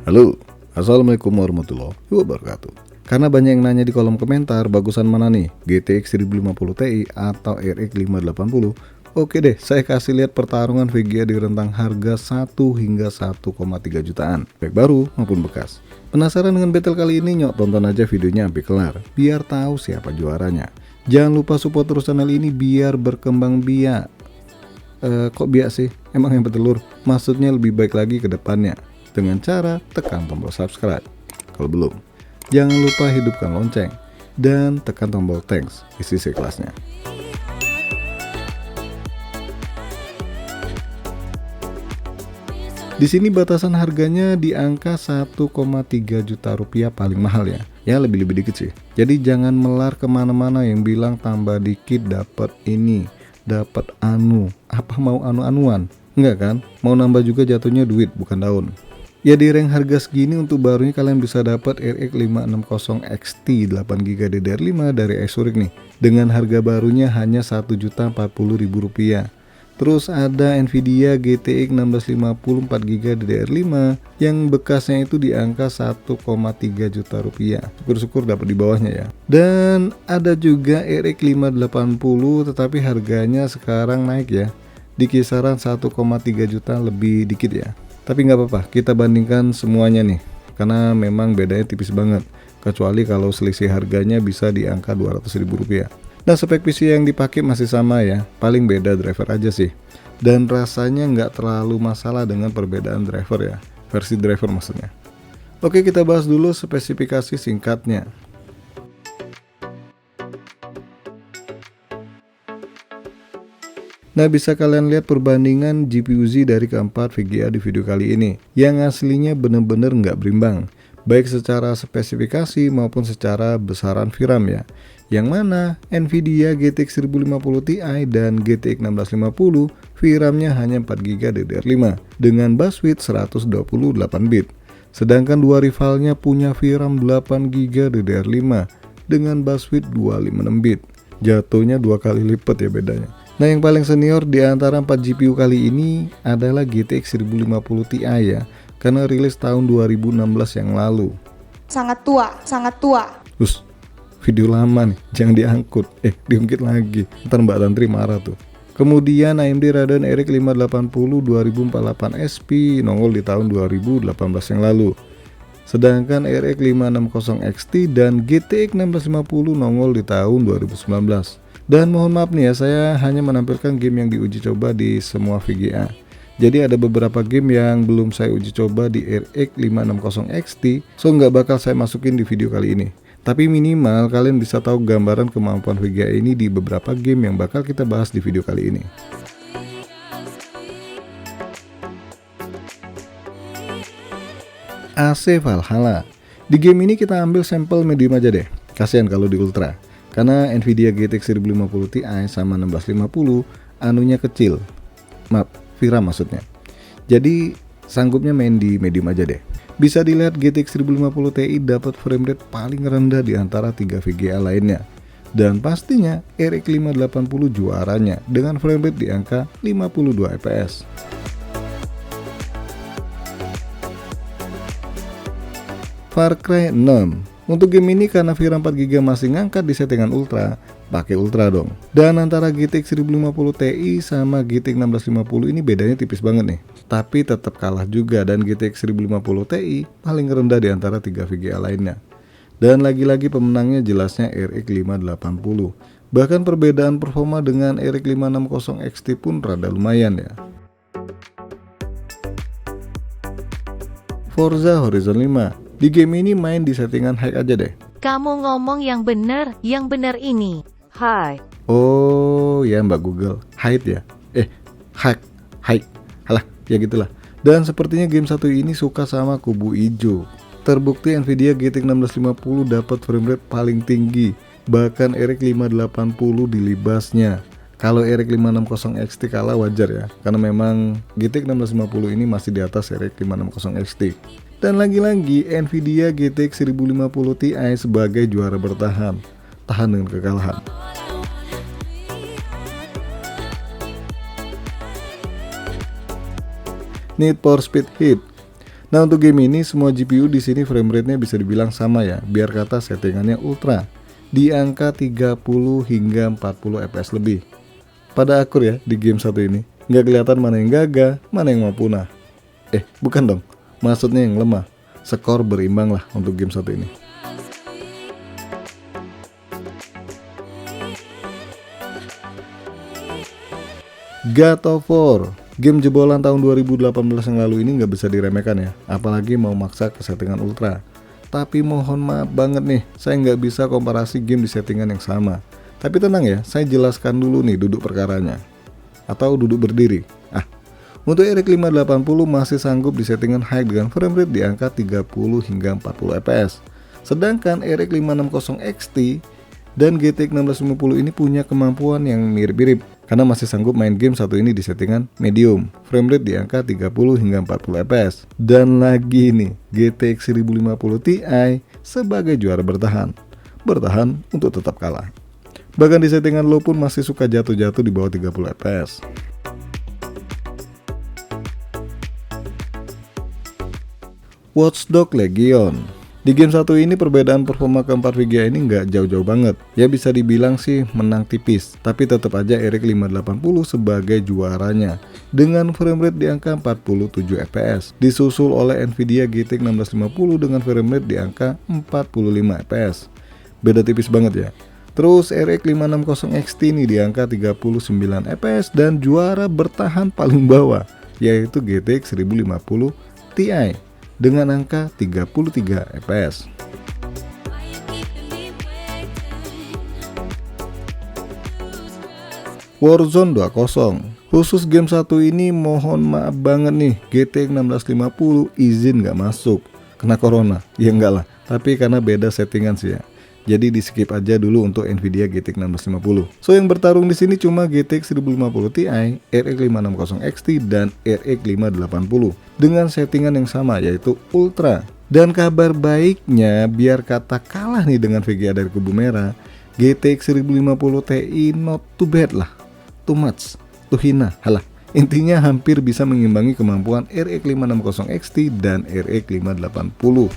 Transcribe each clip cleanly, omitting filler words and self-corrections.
Halo, Assalamualaikum warahmatullahi wabarakatuh. Karena banyak yang nanya di kolom komentar, bagusan mana nih, GTX 1050 Ti atau RX 580? Oke deh, saya kasih lihat pertarungan VGA di rentang harga 1 hingga 1,3 jutaan, baik baru maupun bekas. Penasaran dengan battle kali ini? Nyok, tonton aja videonya sampai kelar, biar tahu siapa juaranya. Jangan lupa support terus channel ini biar berkembang biak. Kok biak sih? Emang yang bertelur? Maksudnya lebih baik lagi ke depannya. Dengan cara tekan tombol subscribe. Kalau belum, jangan lupa hidupkan lonceng dan tekan tombol thanks isi sekelasnya. Di sini batasan harganya di angka 1,3 juta rupiah paling mahal ya. Ya lebih dikit sih. Jadi jangan melar kemana-mana yang bilang tambah dikit dapat ini, dapat anu. Apa mau anu-anuan? Enggak kan? Mau nambah juga jatuhnya duit bukan daun. Ya di rank harga segini untuk barunya kalian bisa dapat RX 560 XT 8GB DDR5 dari Asurix nih. Dengan harga barunya hanya Rp1.040.000. Terus ada Nvidia GTX 1650 4GB DDR5 yang bekasnya itu di angka 1,3 juta rupiah. Syukur-syukur dapat di bawahnya ya. Dan ada juga RX 580 tetapi harganya sekarang naik ya. Di kisaran 1,3 juta lebih dikit ya. Tapi nggak apa-apa, kita bandingkan semuanya nih, karena memang bedanya tipis banget, kecuali kalau selisih harganya bisa di angka Rp200.000. Nah spek PC yang dipakai masih sama ya, paling beda driver aja sih. Dan rasanya nggak terlalu masalah dengan perbedaan driver ya, versi driver maksudnya. Oke, kita bahas dulu spesifikasi singkatnya. Nah, bisa kalian lihat perbandingan GPU Z dari keempat VGA di video kali ini, yang aslinya bener-bener nggak berimbang, baik secara spesifikasi maupun secara besaran VRAM ya. Yang mana Nvidia GTX 1050 Ti dan GTX 1650 VRAM-nya hanya 4GB DDR5 dengan bus width 128 bit. Sedangkan dua rivalnya punya VRAM 8GB DDR5 dengan bus width 256 bit. Jatuhnya 2 kali lipat ya bedanya. Nah yang paling senior di antara 4 GPU kali ini adalah GTX 1050 Ti ya, karena rilis tahun 2016 yang lalu. Sangat tua. Video lama nih, jangan diangkut, diungkit lagi, ntar Mbak Tantri marah tuh. Kemudian AMD Radeon RX 580 2048 SP nongol di tahun 2018 yang lalu. Sedangkan RX 560 XT dan GTX 1650 nongol di tahun 2019. Dan mohon maaf nih ya, saya hanya menampilkan game yang diuji coba di semua VGA. Jadi ada beberapa game yang belum saya uji coba di RX 560 XT, so nggak bakal saya masukin di video kali ini. Tapi minimal kalian bisa tahu gambaran kemampuan VGA ini di beberapa game yang bakal kita bahas di video kali ini. AC Valhalla. Di game ini kita ambil sampel medium aja deh, kasihan kalau di ultra. Karena Nvidia GTX 1050 Ti sama 1650 anunya kecil. Maaf, VRAM maksudnya. Jadi sanggupnya main di medium aja deh. Bisa dilihat GTX 1050 Ti dapat frame rate paling rendah di antara 3 VGA lainnya. Dan pastinya RX 580 juaranya dengan frame rate di angka 52 fps. Far Cry 6. Untuk game ini karena VRAM 4GB masih ngangkat di settingan ultra, pakai ultra dong. Dan antara GTX 1050 Ti sama GTX 1650 ini bedanya tipis banget nih. Tapi tetap kalah juga dan GTX 1050 Ti paling rendah di antara 3 VGA lainnya. Dan lagi-lagi pemenangnya jelasnya RX 580. Bahkan perbedaan performa dengan RX 560 XT pun rada lumayan ya. Forza Horizon 5. Di game ini main di settingan high aja deh. Kamu ngomong yang bener ini. Hai. Oh ya Mbak Google, high ya? High. Halah, ya gitulah. Dan sepertinya game satu ini suka sama kubu ijo. Terbukti Nvidia GTX 1650 dapat frame rate paling tinggi, bahkan RX 580 dilibasnya. Kalau RX 560 XT kalah wajar ya, karena memang GTX 1650 ini masih di atas RX 560 XT. Dan lagi-lagi Nvidia GTX 1050 Ti sebagai juara bertahan, tahan dengan kekalahan. Need for Speed Heat. Nah, untuk game ini semua GPU di sini frame rate-nya bisa dibilang sama ya, biar kata settingannya ultra di angka 30 hingga 40 fps lebih. Pada akur ya di game satu ini, nggak kelihatan mana yang gagah, mana yang mau punah. Bukan dong, maksudnya yang lemah. Skor berimbang lah untuk game satu ini. God of War, game jebolan tahun 2018 yang lalu ini nggak bisa diremehkan ya, apalagi mau maksa ke settingan ultra. Tapi mohon maaf banget nih, saya nggak bisa komparasi game di settingan yang sama. Tapi tenang ya, saya jelaskan dulu nih duduk perkaranya. Atau duduk berdiri. Untuk RX 580 masih sanggup di settingan high dengan frame rate di angka 30 hingga 40 fps. Sedangkan RX 560 XT dan GTX 1650 ini punya kemampuan yang mirip-mirip karena masih sanggup main game satu ini di settingan medium, frame rate di angka 30 hingga 40 fps. Dan lagi nih, GTX 1050 Ti sebagai juara bertahan untuk tetap kalah. Bahkan di settingan low pun masih suka jatuh-jatuh di bawah 30 fps. Watch Dogs Legion. Di game satu ini perbedaan performa keempat VGA ini nggak jauh-jauh banget. Ya bisa dibilang sih menang tipis, tapi tetap aja RX 580 sebagai juaranya dengan frame rate di angka 47 fps. Disusul oleh Nvidia GTX 1650 dengan frame rate di angka 45 fps. Beda tipis banget ya. Terus RX 560 XT ini di angka 39 fps dan juara bertahan paling bawah yaitu GTX 1050 Ti dengan angka 33 fps. Warzone 2.0. Khusus game satu ini mohon maaf banget nih, GTX 1650 izin nggak masuk. Kena corona? Ya enggak lah, tapi karena beda settingan sih ya. Jadi di skip aja dulu untuk Nvidia GTX 1650. So yang bertarung di sini cuma GTX 1050 Ti, RX 560 XT dan RX 580 dengan settingan yang sama yaitu Ultra. Dan kabar baiknya biar kata kalah nih dengan VGA dari kubu merah, GTX 1050 Ti not too bad lah, too much, too hina, halah. Intinya hampir bisa mengimbangi kemampuan RX 560 XT dan RX 580.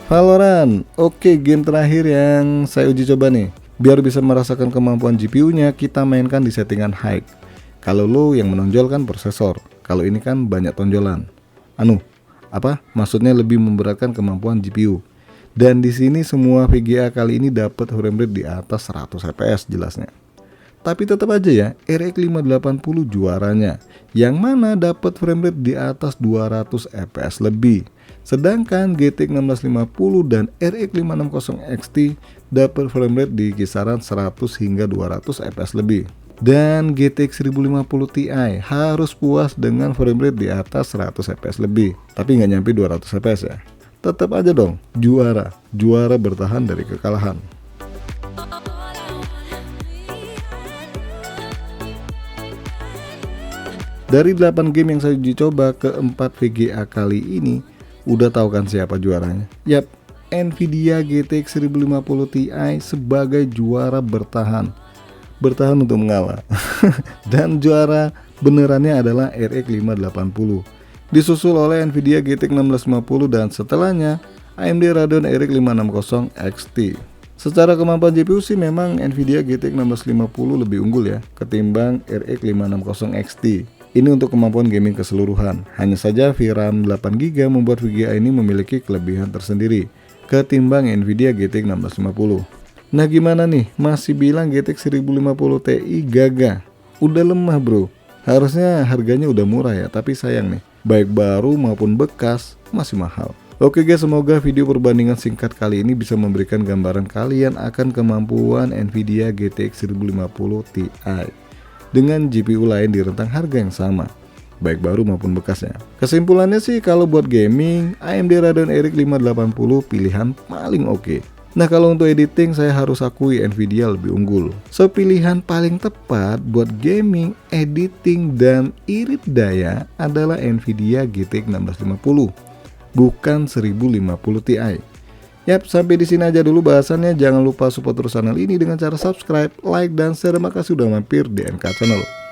Valorant, oke, game terakhir yang saya uji coba nih. Biar bisa merasakan kemampuan GPU-nya, kita mainkan di settingan high. Kalau low yang menonjol kan prosesor, kalau ini kan banyak tonjolan. Maksudnya lebih memberatkan kemampuan GPU. Dan di sini semua VGA kali ini dapat frame rate di atas 100 fps jelasnya. Tapi tetap aja ya, RX 580 juaranya, yang mana dapat frame rate di atas 200 fps lebih. Sedangkan GTX 1650 dan RX 560 XT dapat frame rate di kisaran 100 hingga 200 fps lebih. Dan GTX 1050 Ti harus puas dengan frame rate di atas 100 fps lebih, tapi nggak nyampe 200 fps ya. Tetap aja dong, juara bertahan dari kekalahan. Dari 8 game yang saya uji coba, keempat VGA kali ini udah tahu kan siapa juaranya? Yap, Nvidia GTX 1050 Ti sebagai juara bertahan untuk mengalah. Dan juara benerannya adalah RX 580, disusul oleh Nvidia GTX 1650 dan setelahnya AMD Radeon RX 560 XT. Secara kemampuan GPU sih memang Nvidia GTX 1650 lebih unggul ya ketimbang RX 560 XT. Ini untuk kemampuan gaming keseluruhan. Hanya saja VRAM 8GB membuat VGA ini memiliki kelebihan tersendiri ketimbang Nvidia GTX 1650. Nah gimana nih? Masih bilang GTX 1050 Ti gagah? Udah lemah bro. Harusnya harganya udah murah ya, tapi sayang nih, baik baru maupun bekas masih mahal. Oke guys, semoga video perbandingan singkat kali ini bisa memberikan gambaran kalian akan kemampuan Nvidia GTX 1050 Ti dengan GPU lain di rentang harga yang sama, baik baru maupun bekasnya. Kesimpulannya sih kalau buat gaming, AMD Radeon RX 580 pilihan paling oke. Nah kalau untuk editing saya harus akui Nvidia lebih unggul. So pilihan paling tepat buat gaming, editing, dan irit daya adalah Nvidia GTX 1650, bukan 1050 Ti. Yap, sampai di sini aja dulu bahasannya. Jangan lupa support terus channel ini dengan cara subscribe, like, dan share. Terima kasih sudah mampir di MK Channel.